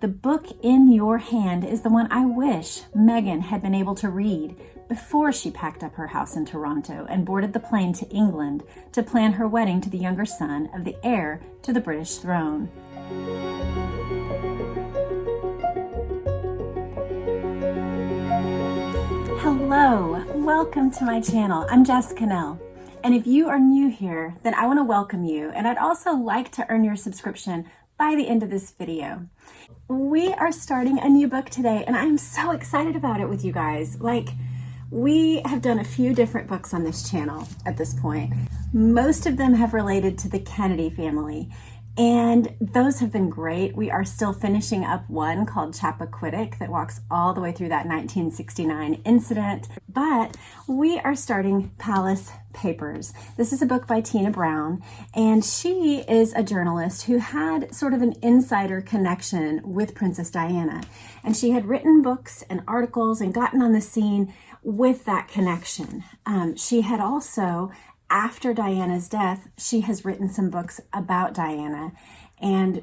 The book in your hand is the one I wish Meghan had been able to read before she packed up her house in Toronto and boarded the plane to England to plan her wedding to the younger son of the heir to the British throne. Hello, welcome to my channel. I'm Jessica Nell. And if you are new here, then I want to welcome you. And I'd also like to earn your subscription by the end of this video. We are starting a new book today, and I'm so excited about it with you guys. We have done a few different books on this channel at this point. Most of them have related to the Kennedy family, and those have been great. We are still finishing up one called Chappaquiddick that walks all the way through that 1969 incident, but we are starting Palace Papers. This is a book by Tina Brown, and she is a journalist who had sort of an insider connection with Princess Diana, and she had written books and articles and gotten on the scene with that connection. She had also, after Diana's death, she has written some books about Diana, and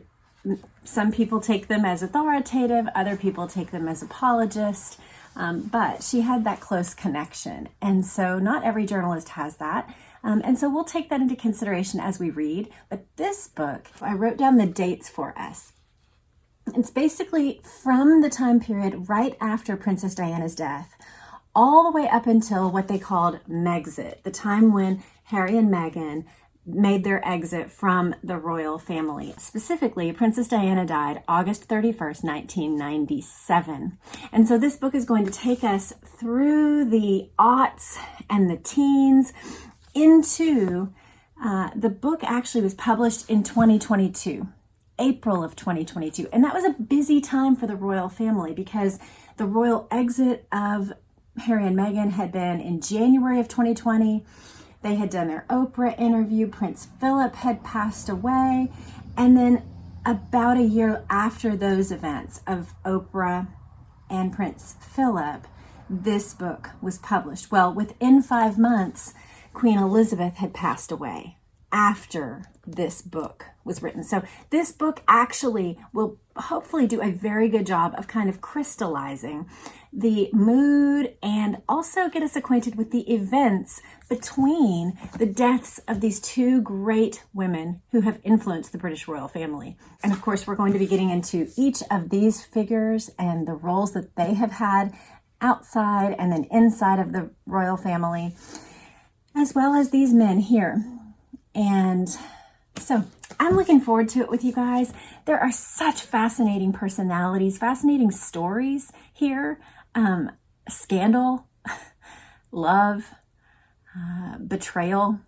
some people take them as authoritative, other people take them as apologist, but she had that close connection, and so not every journalist has that, and so we'll take that into consideration as we read. But this book, I wrote down the dates for us. It's basically from the time period right after Princess Diana's death all the way up until what they called Megxit, the time when Harry and Meghan made their exit from the royal family. Specifically, Princess Diana died August 31st, 1997. And so this book is going to take us through the aughts and the teens into, the book actually was published in 2022, April of 2022. And that was a busy time for the royal family because the royal exit of Harry and Meghan had been in January of 2020. They had done their Oprah interview. Prince Philip had passed away. And then about a year after those events of Oprah and Prince Philip, this book was published. Well, within 5 months, Queen Elizabeth had passed away after this book was written. So this book actually will hopefully do a very good job of kind of crystallizing the mood and also get us acquainted with the events between the deaths of these two great women who have influenced the British royal family. And of course, we're going to be getting into each of these figures and the roles that they have had outside and then inside of the royal family, as well as these men here. And so I'm looking forward to it with you guys. There are such fascinating personalities, fascinating stories here. Scandal, love, betrayal,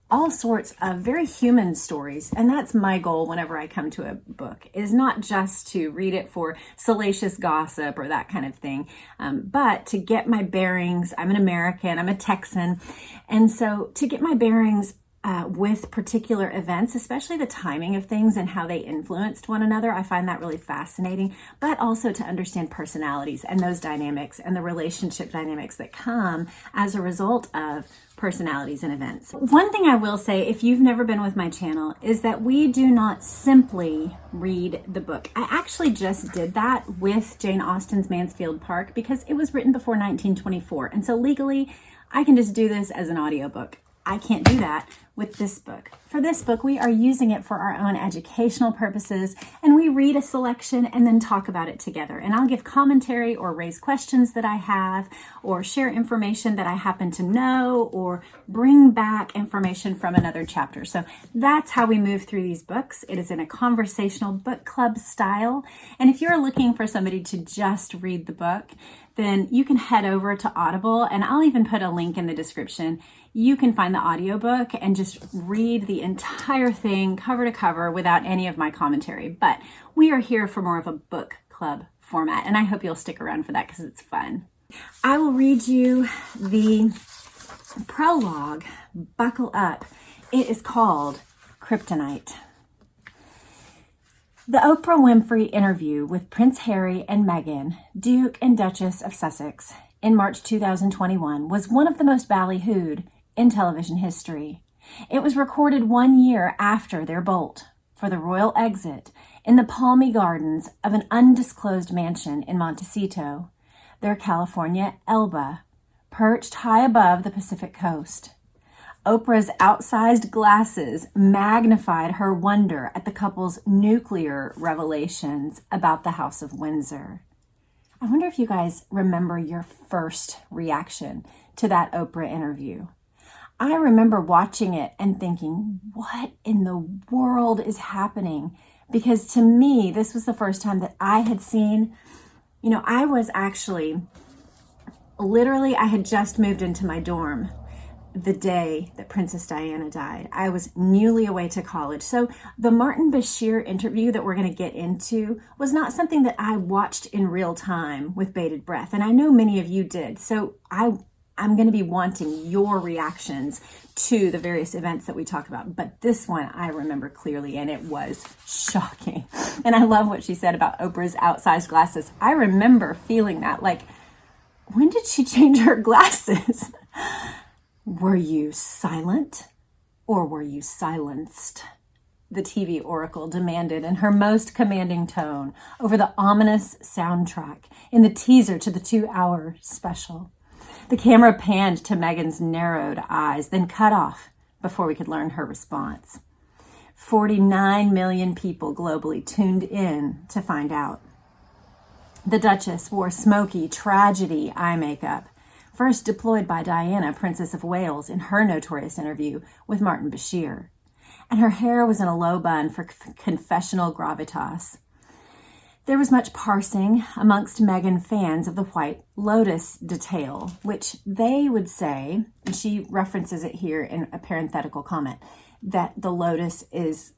all sorts of very human stories. And that's my goal whenever I come to a book, is not just to read it for salacious gossip or that kind of thing, but to get my bearings. I'm an American, I'm a Texan. And so to get my bearings with particular events, especially the timing of things and how they influenced one another. I find that really fascinating, but also to understand personalities and those dynamics and the relationship dynamics that come as a result of personalities and events. One thing I will say, if you've never been with my channel, is that we do not simply read the book. I actually just did that with Jane Austen's Mansfield Park because it was written before 1924. And so legally, I can just do this as an audiobook. I can't do that with this book. For this book, we are using it for our own educational purposes, and we read a selection and then talk about it together. And I'll give commentary or raise questions that I have, or share information that I happen to know, or bring back information from another chapter. So that's how we move through these books. It is in a conversational book club style. And if you're looking for somebody to just read the book, then you can head over to Audible, and I'll even put a link in the description. You can find the audiobook and just read the entire thing cover to cover without any of my commentary. But we are here for more of a book club format, and I hope you'll stick around for that because it's fun. I will read you the prologue. Buckle up. It is called Kryptonite. The Oprah Winfrey interview with Prince Harry and Meghan, Duke and Duchess of Sussex, in March 2021 was one of the most ballyhooed in television history. It was recorded 1 year after their bolt for the royal exit in the palmy gardens of an undisclosed mansion in Montecito, their California Elba, perched high above the Pacific coast. Oprah's outsized glasses magnified her wonder at the couple's nuclear revelations about the House of Windsor. I wonder if you guys remember your first reaction to that Oprah interview. I remember watching it and thinking, what in the world is happening? Because to me, this was the first time that I had seen, I was actually, literally, I had just moved into my dorm the day that Princess Diana died. I was newly away to college. So the Martin Bashir interview that we're going to get into was not something that I watched in real time with bated breath. And I know many of you did. So I'm going to be wanting your reactions to the various events that we talk about. But this one I remember clearly, and it was shocking. And I love what she said about Oprah's outsized glasses. I remember feeling that, like, when did she change her glasses? Were you silent or were you silenced? The TV oracle demanded in her most commanding tone over the ominous soundtrack in the teaser to the 2-hour special. The camera panned to Meghan's narrowed eyes, then cut off before we could learn her response. 49 million people globally tuned in to find out. The Duchess wore smoky tragedy eye makeup, first deployed by Diana, Princess of Wales, in her notorious interview with Martin Bashir. And her hair was in a low bun for confessional gravitas. There was much parsing amongst Meghan fans of the White Lotus detail, which they would say, and she references it here in a parenthetical comment, that the lotus is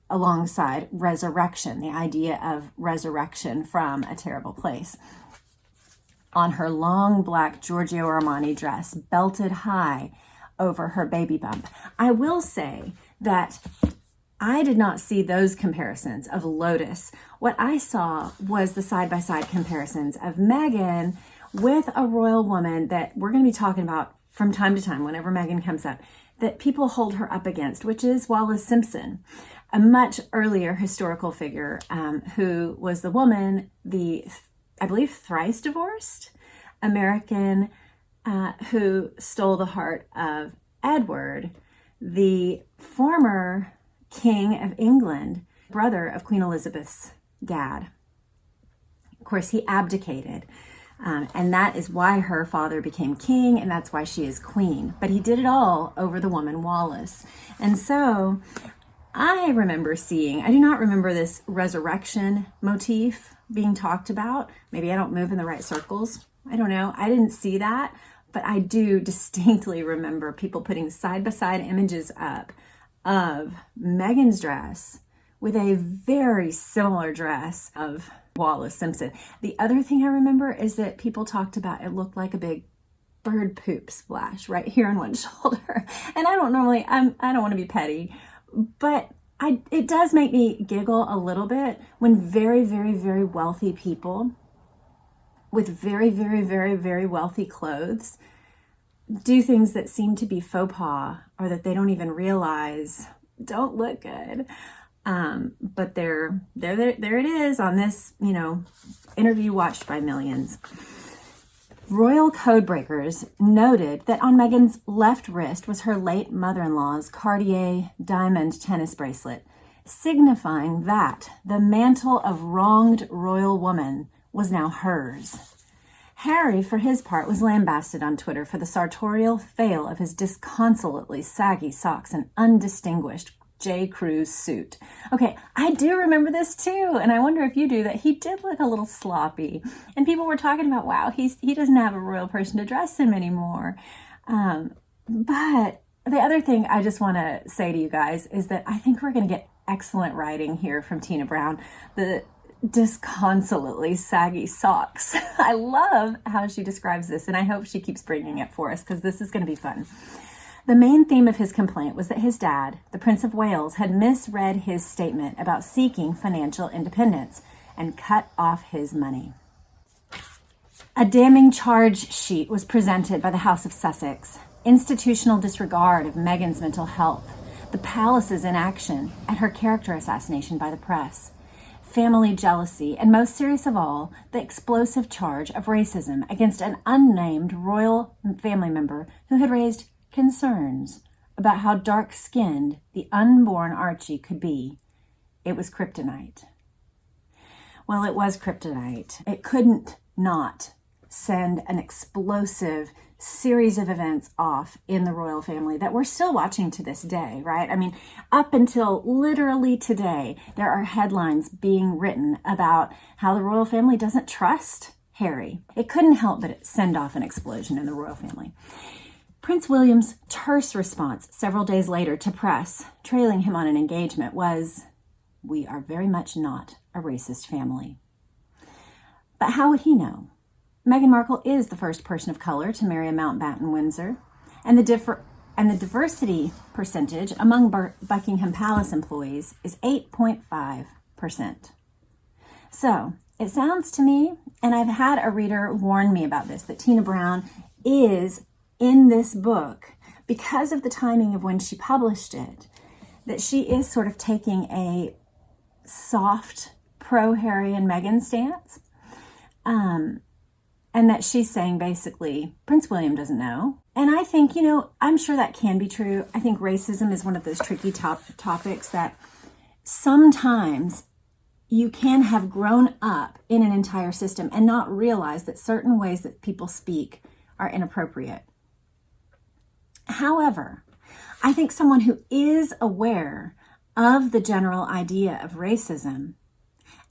alongside resurrection, the idea of resurrection from a terrible place. On her long black Giorgio Armani dress, belted high over her baby bump. I will say that I did not see those comparisons of Lotus. What I saw was the side-by-side comparisons of Meghan with a royal woman that we're going to be talking about from time to time whenever Meghan comes up, that people hold her up against, which is Wallis Simpson, a much earlier historical figure who was the woman, I believe thrice divorced American who stole the heart of Edward, the former King of England, brother of Queen Elizabeth's dad. Of course, he abdicated, and that is why her father became king, and that's why she is queen. But he did it all over the woman Wallis. And so I remember seeing, I do not remember this resurrection motif being talked about. Maybe I don't move in the right circles. I don't know. I didn't see that, but I do distinctly remember people putting side-by-side images up of Meghan's dress with a very similar dress of Wallis Simpson. The other thing I remember is that people talked about it looked like a big bird poop splash right here on one shoulder. And I don't want to be petty, but it does make me giggle a little bit when very, very, very wealthy people with very, very, very, very wealthy clothes do things that seem to be faux pas or that they don't even realize don't look good. But there it is on this, interview watched by millions. Royal codebreakers noted that on Meghan's left wrist was her late mother-in-law's Cartier diamond tennis bracelet, signifying that the mantle of wronged royal woman was now hers. Harry, for his part, was lambasted on Twitter for the sartorial fail of his disconsolately saggy socks and undistinguished J. Crew's suit. Okay, I do remember this too, and I wonder if you do, that he did look a little sloppy. And people were talking about, wow, he doesn't have a royal person to dress him anymore. But the other thing I just want to say to you guys is that I think we're going to get excellent writing here from Tina Brown. The disconsolately saggy socks. I love how she describes this, and I hope she keeps bringing it for us because this is going to be fun. The main theme of his complaint was that his dad, the Prince of Wales, had misread his statement about seeking financial independence and cut off his money. A damning charge sheet was presented by the House of Sussex. Institutional disregard of Meghan's mental health, the palace's inaction, and her character assassination by the press. family jealousy, and most serious of all, the explosive charge of racism against an unnamed royal family member who had raised concerns about how dark-skinned the unborn Archie could be. It was kryptonite. Well, it was kryptonite. It couldn't not send an explosive series of events off in the royal family that we're still watching to this day, right? I mean, up until literally today, there are headlines being written about how the royal family doesn't trust Harry. It couldn't help but send off an explosion in the royal family. Prince William's terse response several days later to press, trailing him on an engagement, was, "We are very much not a racist family." But how would he know? Meghan Markle is the first person of color to marry a Mountbatten Windsor, and the diversity percentage among Buckingham Palace employees is 8.5%. So it sounds to me, and I've had a reader warn me about this, that Tina Brown is in this book, because of the timing of when she published it, that she is sort of taking a soft pro-Harry and Meghan stance. And that she's saying basically, Prince William doesn't know. And I think, I'm sure that can be true. I think racism is one of those tricky topics that sometimes you can have grown up in an entire system and not realize that certain ways that people speak are inappropriate. However, I think someone who is aware of the general idea of racism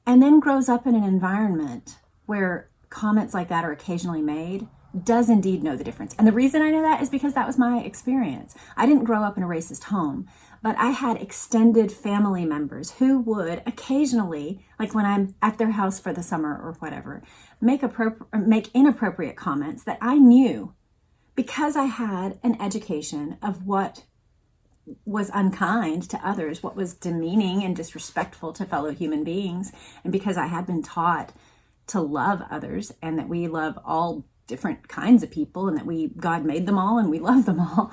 and then grows up in an environment where comments like that are occasionally made does indeed know the difference. And the reason I know that is because that was my experience. I didn't grow up in a racist home, but I had extended family members who would occasionally, like when I'm at their house for the summer or whatever, make inappropriate comments that I knew, because I had an education of what was unkind to others, what was demeaning and disrespectful to fellow human beings, and because I had been taught to love others and that we love all different kinds of people and that God made them all and we love them all,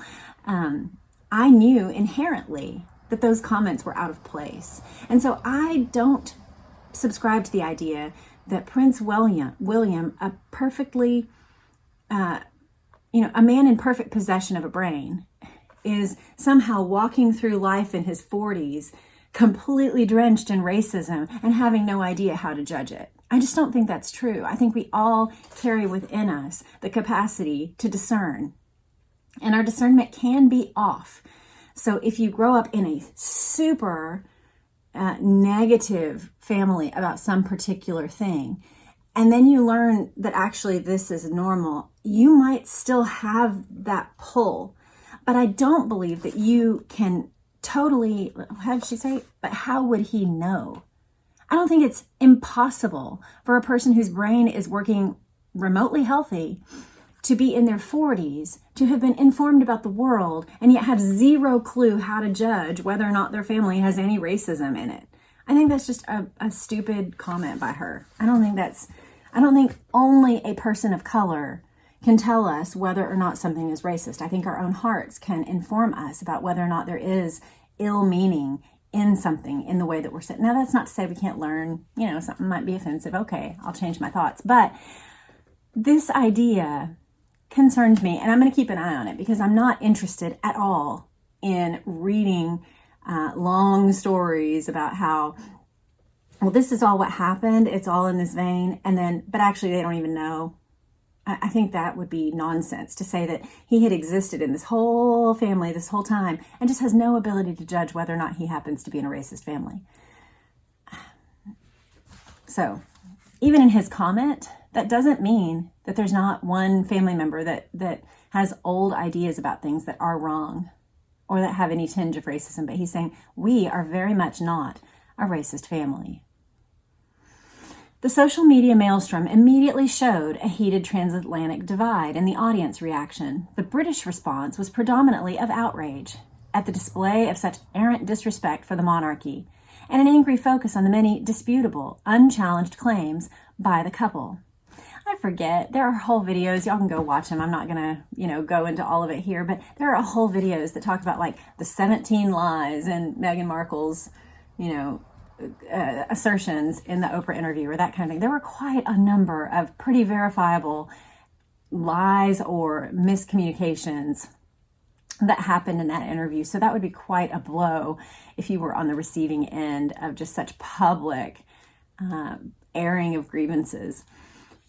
I knew inherently that those comments were out of place. And so I don't subscribe to the idea that Prince William, a perfectly, a man in perfect possession of a brain, is somehow walking through life in his 40s completely drenched in racism and having no idea how to judge it. I just don't think that's true. I think we all carry within us the capacity to discern, and our discernment can be off. So if you grow up in a super negative family about some particular thing, and then you learn that actually this is normal, you might still have that pull. But I don't believe that you can totally, how did she say, but how would he know? I don't think it's impossible for a person whose brain is working remotely healthy to be in their 40s, to have been informed about the world, and yet have zero clue how to judge whether or not their family has any racism in it. I think that's just a stupid comment by her. I don't think only a person of color can tell us whether or not something is racist. I think our own hearts can inform us about whether or not there is ill meaning in something, in the way that we're sitting. Now, that's not to say we can't learn, something might be offensive. Okay, I'll change my thoughts. But this idea concerned me, and I'm going to keep an eye on it, because I'm not interested at all in reading long stories about how, well, this is all what happened. It's all in this vein. But actually they don't even know. I think that would be nonsense to say that he had existed in this whole family this whole time and just has no ability to judge whether or not he happens to be in a racist family. So even in his comment, that doesn't mean that there's not one family member that has old ideas about things that are wrong or that have any tinge of racism. But he's saying, we are very much not a racist family. The social media maelstrom immediately showed a heated transatlantic divide in the audience reaction. The British response was predominantly of outrage at the display of such arrant disrespect for the monarchy, and an angry focus on the many disputable, unchallenged claims by the couple. I forget, there are whole videos, y'all can go watch them. I'm not gonna, go into all of it here, but there are whole videos that talk about like the 17 lies in Meghan Markle's, assertions in the Oprah interview or that kind of thing. There were quite a number of pretty verifiable lies or miscommunications that happened in that interview. So that would be quite a blow if you were on the receiving end of just such public airing of grievances.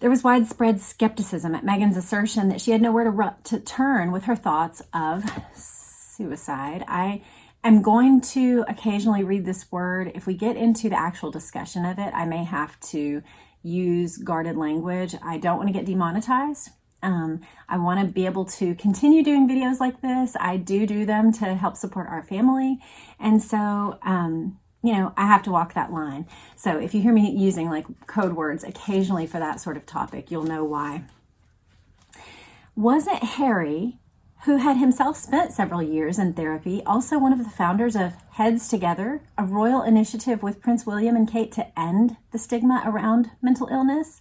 There was widespread skepticism at Meghan's assertion that she had nowhere to turn with her thoughts of suicide. I am going to occasionally read this word. If we get into the actual discussion of it, I may have to use guarded language. I don't want to get demonetized. I want to be able to continue doing videos like this. I do them to help support our family. And so, I have to walk that line. So if you hear me using like code words occasionally for that sort of topic, you'll know why. Wasn't Harry, who had himself spent several years in therapy, also one of the founders of Heads Together, a royal initiative with Prince William and Kate to end the stigma around mental illness?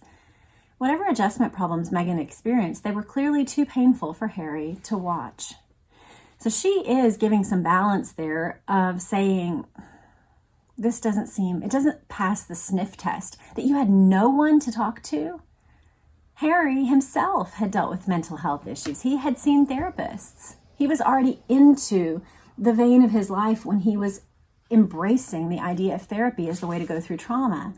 Whatever adjustment problems Meghan experienced, they were clearly too painful for Harry to watch. So she is giving some balance there of saying, it doesn't pass the sniff test, that you had no one to talk to. Harry himself had dealt with mental health issues. He had seen therapists. He was already into the vein of his life when he was embracing the idea of therapy as the way to go through trauma.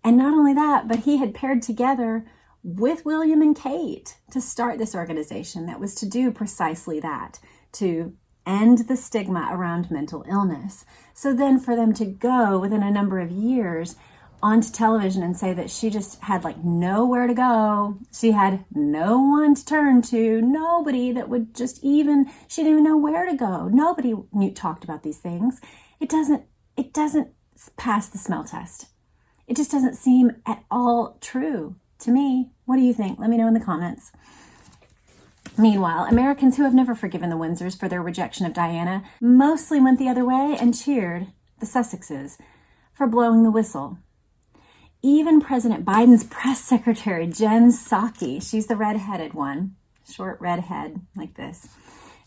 And not only that, but he had paired together with William and Kate to start this organization that was to do precisely that, to end the stigma around mental illness. So then for them to go within a number of years onto television and say that she just had like nowhere to go, she had no one to turn to, nobody that would she didn't even know where to go. Nobody talked about these things. It doesn't pass the smell test. It just doesn't seem at all true to me. What do you think? Let me know in the comments. Meanwhile, Americans who have never forgiven the Windsors for their rejection of Diana mostly went the other way and cheered the Sussexes for blowing the whistle. Even President Biden's press secretary, Jen Psaki, she's the red-headed one, short redhead like this.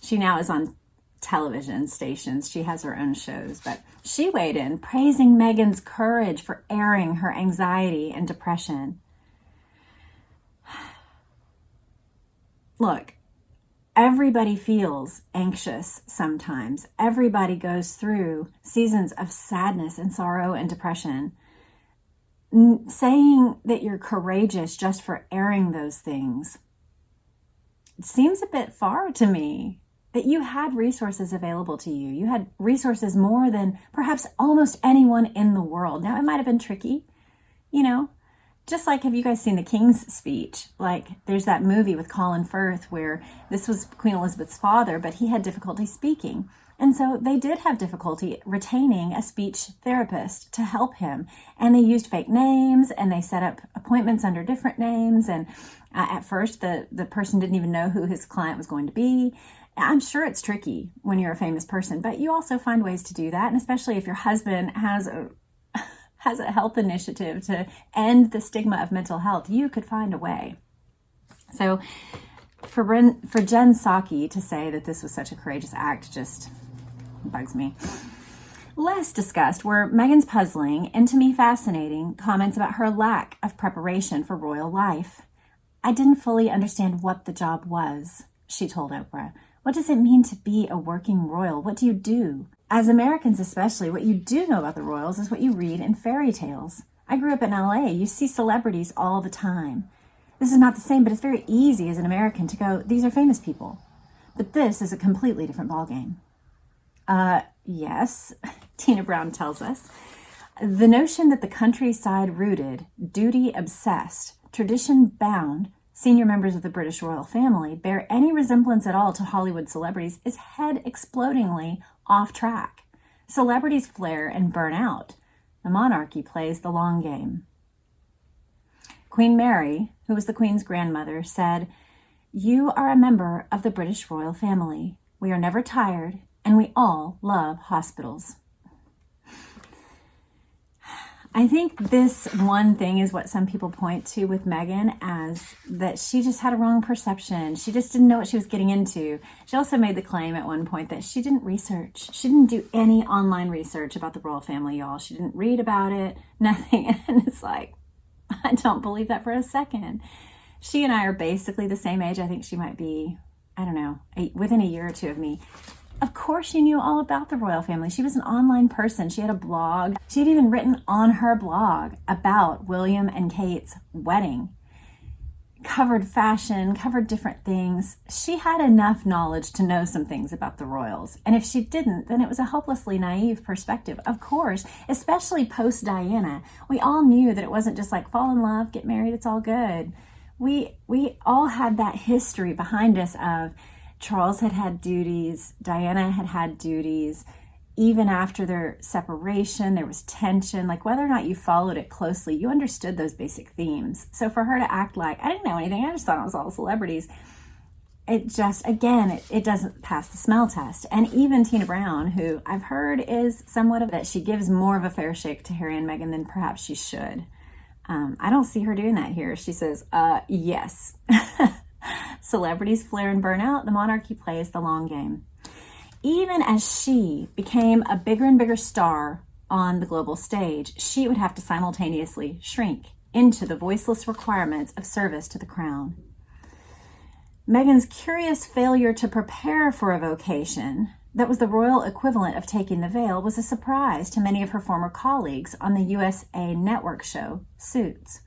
She now is on television stations. She has her own shows, but she weighed in, praising Meghan's courage for airing her anxiety and depression. Look, everybody feels anxious sometimes. Everybody goes through seasons of sadness and sorrow and depression. Saying that you're courageous just for airing those things seems a bit far to me. That you had resources available to you. You had resources more than perhaps almost anyone in the world. Now, it might have been tricky, just like, have you guys seen the King's Speech? Like, there's that movie with Colin Firth where this was Queen Elizabeth's father, but he had difficulty speaking. And so they did have difficulty retaining a speech therapist to help him. And they used fake names and they set up appointments under different names. And at first, the person didn't even know who his client was going to be. I'm sure it's tricky when you're a famous person, but you also find ways to do that. And especially if your husband has a health initiative to end the stigma of mental health, you could find a way. So for Jen Psaki to say that this was such a courageous act just bugs me. Less discussed were Meghan's puzzling and, to me, fascinating comments about her lack of preparation for royal life. I didn't fully understand what the job was, she told Oprah. What does it mean to be a working royal? What do you do? As Americans especially, what you do know about the royals is what you read in fairy tales. I grew up in LA. You see celebrities all the time. This is not the same, but it's very easy as an American to go, these are famous people. But this is a completely different ballgame. Yes, Tina Brown tells us. The notion that the countryside rooted, duty obsessed, tradition bound, senior members of the British royal family bear any resemblance at all to Hollywood celebrities is head-explodingly off track. Celebrities flare and burn out. The monarchy plays the long game. Queen Mary, who was the Queen's grandmother, said, "You are a member of the British royal family. We are never tired, and we all love hospitals." I think this one thing is what some people point to with Meghan, as that she just had a wrong perception. She just didn't know what she was getting into. She also made the claim at one point that she didn't research. She didn't do any online research about the royal family, y'all. She didn't read about it, nothing. And it's like, I don't believe that for a second. She and I are basically the same age. I think she might be, I don't know, within a year or two of me. Of course she knew all about the royal family. She was an online person. She had a blog. She had even written on her blog about William and Kate's wedding. Covered fashion, covered different things. She had enough knowledge to know some things about the royals. And if she didn't, then it was a hopelessly naive perspective. Of course, especially post-Diana. We all knew that it wasn't just like fall in love, get married, it's all good. We all had that history behind us of Charles had had duties, Diana had had duties. Even after their separation, there was tension. Like whether or not you followed it closely, you understood those basic themes. So for her to act like, I didn't know anything, I just thought it was all celebrities, it just, again, it doesn't pass the smell test. And even Tina Brown, who I've heard is somewhat of that, she gives more of a fair shake to Harry and Meghan than perhaps she should. I don't see her doing that here. She says, yes. Celebrities flare and burn out. The monarchy plays the long game. Even as she became a bigger and bigger star on the global stage, she would have to simultaneously shrink into the voiceless requirements of service to the crown. Meghan's curious failure to prepare for a vocation that was the royal equivalent of taking the veil was a surprise to many of her former colleagues on the USA Network show, Suits.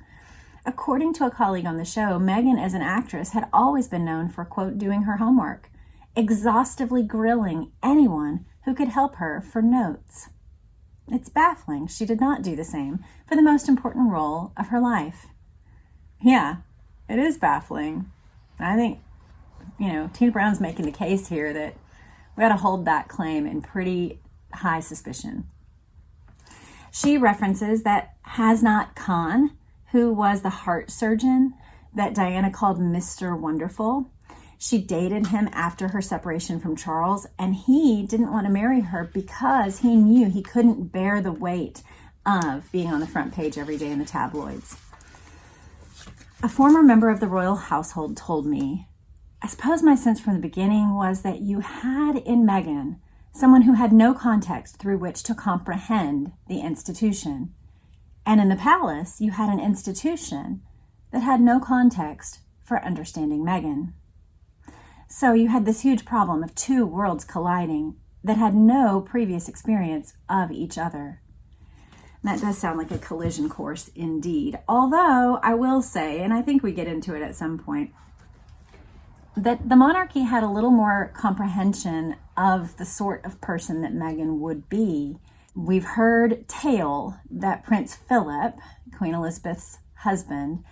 According to a colleague on the show, Meghan as an actress had always been known for, quote, doing her homework, exhaustively grilling anyone who could help her for notes. It's baffling she did not do the same for the most important role of her life. Yeah, it is baffling. I think, Tina Brown's making the case here that we got to hold that claim in pretty high suspicion. She references that Hasnat Khan, who was the heart surgeon that Diana called Mr. Wonderful. She dated him after her separation from Charles, and he didn't want to marry her because he knew he couldn't bear the weight of being on the front page every day in the tabloids. A former member of the royal household told me, I suppose my sense from the beginning was that you had in Meghan someone who had no context through which to comprehend the institution. And in the palace, you had an institution that had no context for understanding Meghan. So you had this huge problem of two worlds colliding that had no previous experience of each other. That does sound like a collision course indeed. Although I will say, and I think we get into it at some point, that the monarchy had a little more comprehension of the sort of person that Meghan would be. We've heard tale that Prince Philip, Queen Elizabeth's husband,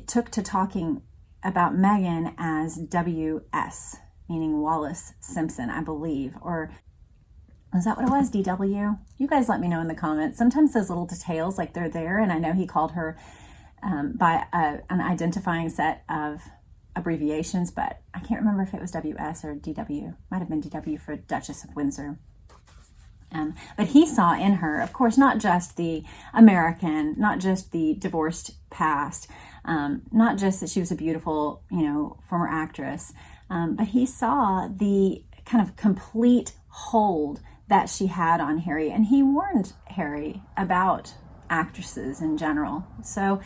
took to talking about Meghan as W.S., meaning Wallace Simpson, I believe. Or is that what it was, DW? You guys let me know in the comments. Sometimes those little details, like they're there, and I know he called her by an identifying set of abbreviations, but I can't remember if it was W.S. or D.W. Might have been D.W. for Duchess of Windsor. But he saw in her, of course, not just the American, not just the divorced past, not just that she was a beautiful, former actress, but he saw the kind of complete hold that she had on Harry. And he warned Harry about actresses in general. So,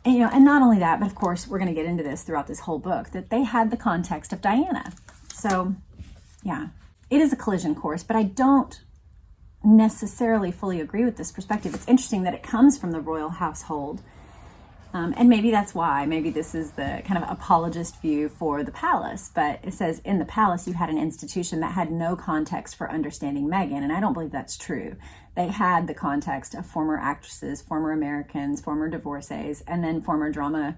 and not only that, but of course, we're going to get into this throughout this whole book, that they had the context of Diana. So, yeah, it is a collision course, but I don't necessarily fully agree with this perspective. It's interesting that it comes from the royal household. And maybe that's why. Maybe this is the kind of apologist view for the palace. But it says in the palace, you had an institution that had no context for understanding Meghan. And I don't believe that's true. They had the context of former actresses, former Americans, former divorcees, and then former drama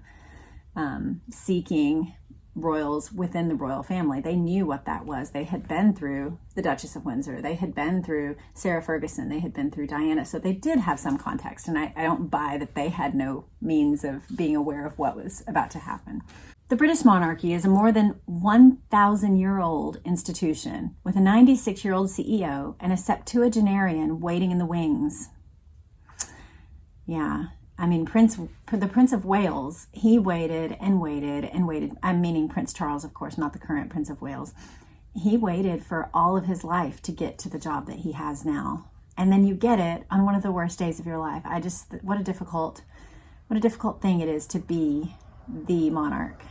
seeking royals within the royal family. They knew what that was. They had been through the Duchess of Windsor. They had been through Sarah Ferguson. They had been through Diana. So they did have some context. And I don't buy that they had no means of being aware of what was about to happen. The British monarchy is a more than 1,000-year-old institution with a 96-year-old CEO and a septuagenarian waiting in the wings. Yeah. I mean, the Prince of Wales, he waited and waited and waited. I'm meaning Prince Charles, of course, not the current Prince of Wales. He waited for all of his life to get to the job that he has now. And then you get it on one of the worst days of your life. What a difficult thing it is to be the monarch.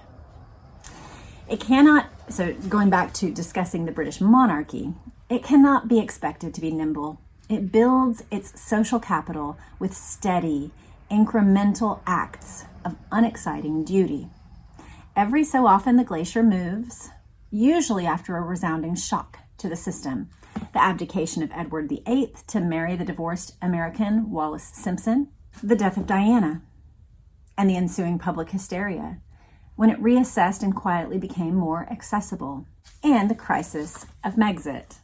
So going back to discussing the British monarchy, it cannot be expected to be nimble. It builds its social capital with steady, incremental acts of unexciting duty. Every so often the glacier moves, usually after a resounding shock to the system. The abdication of Edward VIII to marry the divorced American Wallis Simpson, the death of Diana, and the ensuing public hysteria, when it reassessed and quietly became more accessible, and the crisis of Megxit,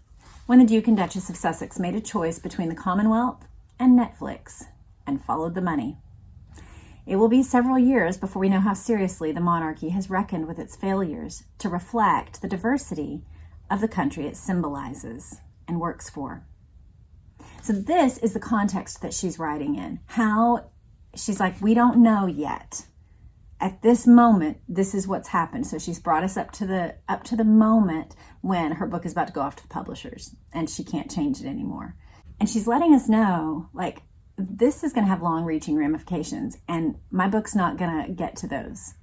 when the Duke and Duchess of Sussex made a choice between the Commonwealth and Netflix and followed the money. It will be several years before we know how seriously the monarchy has reckoned with its failures to reflect the diversity of the country it symbolizes and works for. So this is the context that she's writing in. How she's like, we don't know yet. At this moment, this is what's happened. So she's brought us up to the moment when her book is about to go off to the publishers and she can't change it anymore. And she's letting us know, like, this is going to have long-reaching ramifications, and my book's not going to get to those.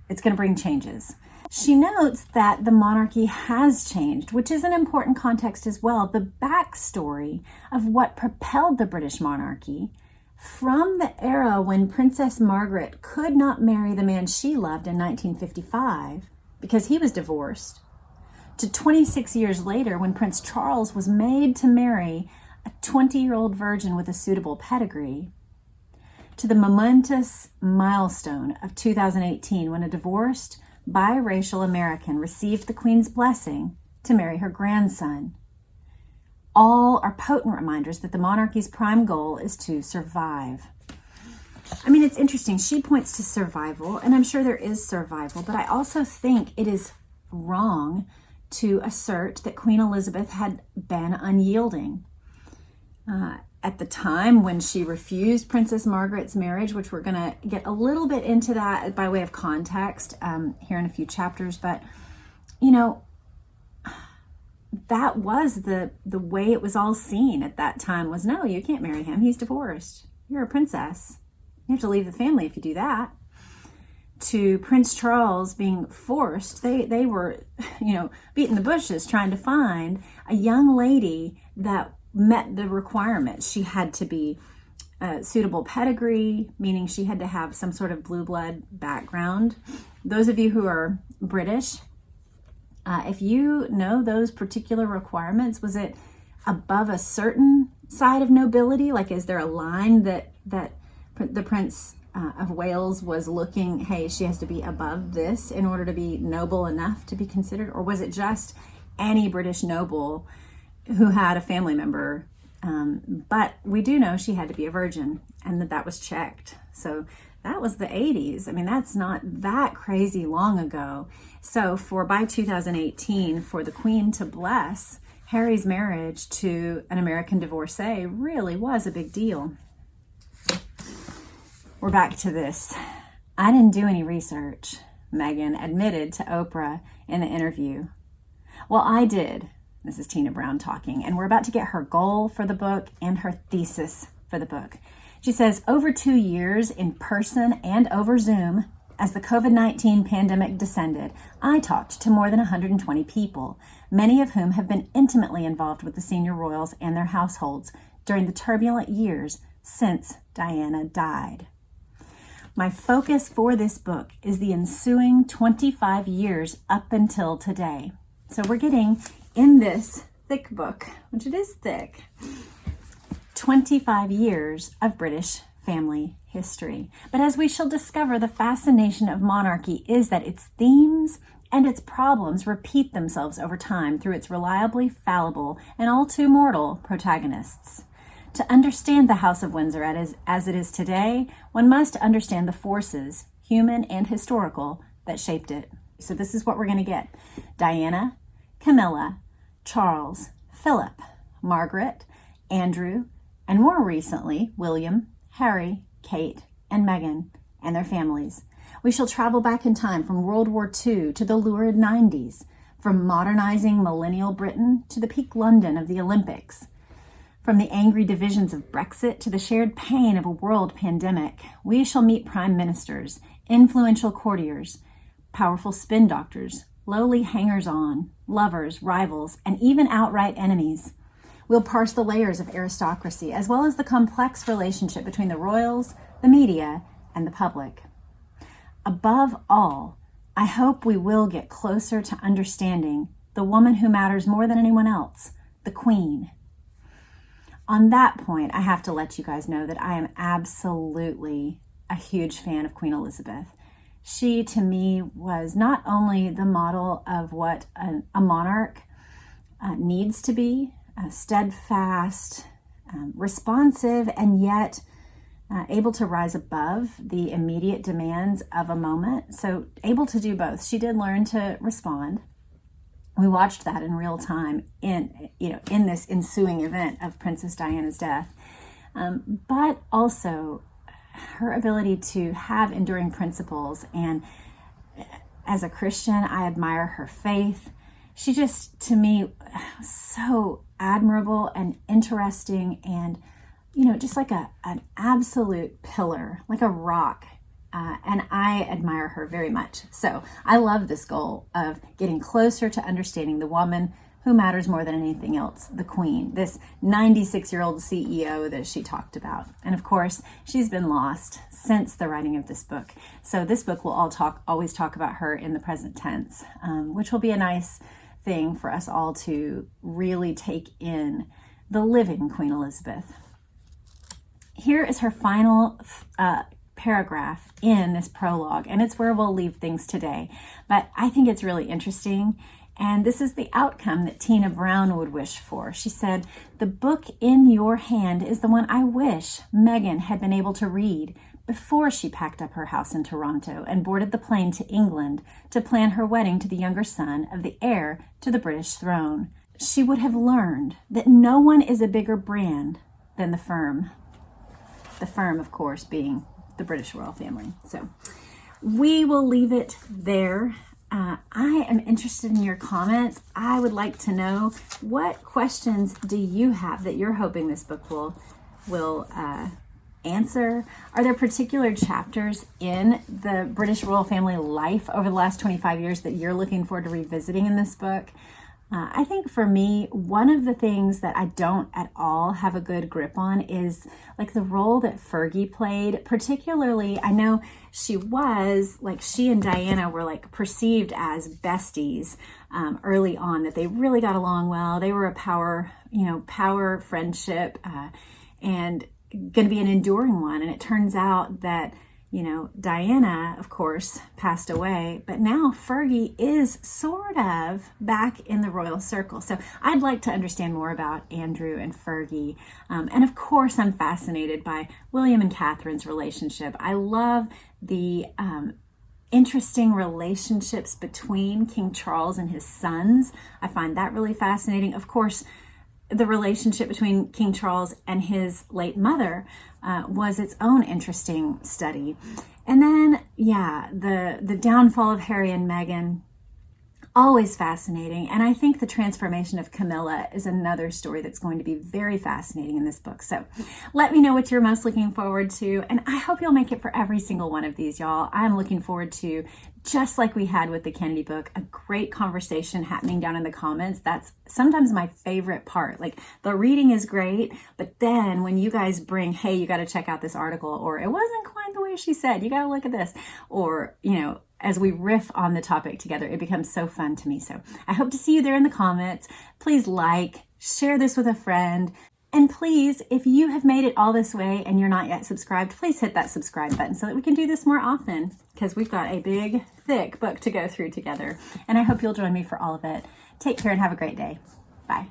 It's going to bring changes. She notes that the monarchy has changed, which is an important context as well. The backstory of what propelled the British monarchy from the era when Princess Margaret could not marry the man she loved in 1955 because he was divorced, to 26 years later when Prince Charles was made to marry a 20-year-old virgin with a suitable pedigree, to the momentous milestone of 2018 when a divorced biracial American received the Queen's blessing to marry her grandson. All are potent reminders that the monarchy's prime goal is to survive. I mean, it's interesting. She points to survival, and I'm sure there is survival, but I also think it is wrong to assert that Queen Elizabeth had been unyielding. At the time when she refused Princess Margaret's marriage, which we're going to get a little bit into that by way of context here in a few chapters, but, you know, that was the way it was all seen at that time was, no, you can't marry him. He's divorced. You're a princess. You have to leave the family if you do that. To Prince Charles being forced, they were, you know, beating the bushes trying to find a young lady that met the requirements. She had to be suitable pedigree, meaning she had to have some sort of blue blood background. Those of you who are British, if you know those particular requirements, was it above a certain side of nobility? Like, is there a line that the Prince of Wales was looking, hey, she has to be above this in order to be noble enough to be considered? Or was it just any British noble who had a family member? But we do know she had to be a virgin and that was checked. So that was the 80s. I mean, that's not that crazy long ago. So by 2018, for the Queen to bless Harry's marriage to an American divorcee really was a big deal. We're back to this. I didn't do any research, Meghan admitted to Oprah in the interview. Well, I did. This is Tina Brown talking, and we're about to get her goal for the book and her thesis for the book. She says, over 2 years in person and over Zoom, as the COVID-19 pandemic descended, I talked to more than 120 people, many of whom have been intimately involved with the senior royals and their households during the turbulent years since Diana died. My focus for this book is the ensuing 25 years up until today. So we're getting in this thick book, which it is thick, 25 years of British family history. But as we shall discover, the fascination of monarchy is that its themes and its problems repeat themselves over time through its reliably fallible and all too mortal protagonists. To understand the House of Windsor as it is today, one must understand the forces, human and historical, that shaped it. So this is what we're going to get. Diana, Camilla, Charles, Philip, Margaret, Andrew, and more recently, William, Harry, Kate, and Meghan, and their families. We shall travel back in time from World War II to the lurid 90s, from modernizing millennial Britain to the peak London of the Olympics. From the angry divisions of Brexit to the shared pain of a world pandemic, we shall meet prime ministers, influential courtiers, powerful spin doctors, lowly hangers-on, lovers, rivals, and even outright enemies. We'll parse the layers of aristocracy, as well as the complex relationship between the royals, the media, and the public. Above all, I hope we will get closer to understanding the woman who matters more than anyone else, the Queen. On that point, I have to let you guys know that I am absolutely a huge fan of Queen Elizabeth. She, to me, was not only the model of what a monarch needs to be, steadfast, responsive, and yet able to rise above the immediate demands of a moment. So able to do both. She did learn to respond. We watched that in real time in this ensuing event of Princess Diana's death. But also her ability to have enduring principles. And as a Christian, I admire her faith. She just, to me, so admirable and interesting and, just like an absolute pillar, like a rock. And I admire her very much. So I love this goal of getting closer to understanding the woman who matters more than anything else, the Queen, this 96-year-old CEO that she talked about. And of course, she's been lost since the writing of this book. So this book will always talk about her in the present tense, which will be a nice thing for us all to really take in the living Queen Elizabeth. Here is her final paragraph in this prologue, and it's where we'll leave things today. But I think it's really interesting, and this is the outcome that Tina Brown would wish for. She said, "The book in your hand is the one I wish Meghan had been able to read before she packed up her house in Toronto and boarded the plane to England to plan her wedding to the younger son of the heir to the British throne. She would have learned that no one is a bigger brand than the firm." The firm, of course, being the British royal family. So we will leave it there. I am interested in your comments. I would like to know, what questions do you have that you're hoping this book will answer? Are there particular chapters in the British royal family life over the last 25 years that you're looking forward to revisiting in this book? I think for me, one of the things that I don't at all have a good grip on is like the role that Fergie played. Particularly, I know she and Diana were like perceived as besties early on, that they really got along well. They were a power friendship and going to be an enduring one. And it turns out that Diana, of course, passed away, but now Fergie is sort of back in the royal circle. So I'd like to understand more about Andrew and Fergie. And of course, I'm fascinated by William and Catherine's relationship. I love the interesting relationships between King Charles and his sons. I find that really fascinating. Of course, the relationship between King Charles and his late mother was its own interesting study. And then, the downfall of Harry and Meghan, always fascinating. And I think the transformation of Camilla is another story that's going to be very fascinating in this book. So let me know what you're most looking forward to. And I hope you'll make it for every single one of these, y'all. I'm looking forward to, just like we had with the Kennedy book, a great conversation happening down in the comments. That's sometimes my favorite part. Like, the reading is great, but then when you guys bring, hey, you got to check out this article, or it wasn't quite the way she said, you got to look at this, or, as we riff on the topic together, it becomes so fun to me. So I hope to see you there in the comments. Please share this with a friend. And please, if you have made it all this way and you're not yet subscribed, please hit that subscribe button so that we can do this more often, because we've got a big, thick book to go through together. And I hope you'll join me for all of it. Take care and have a great day. Bye.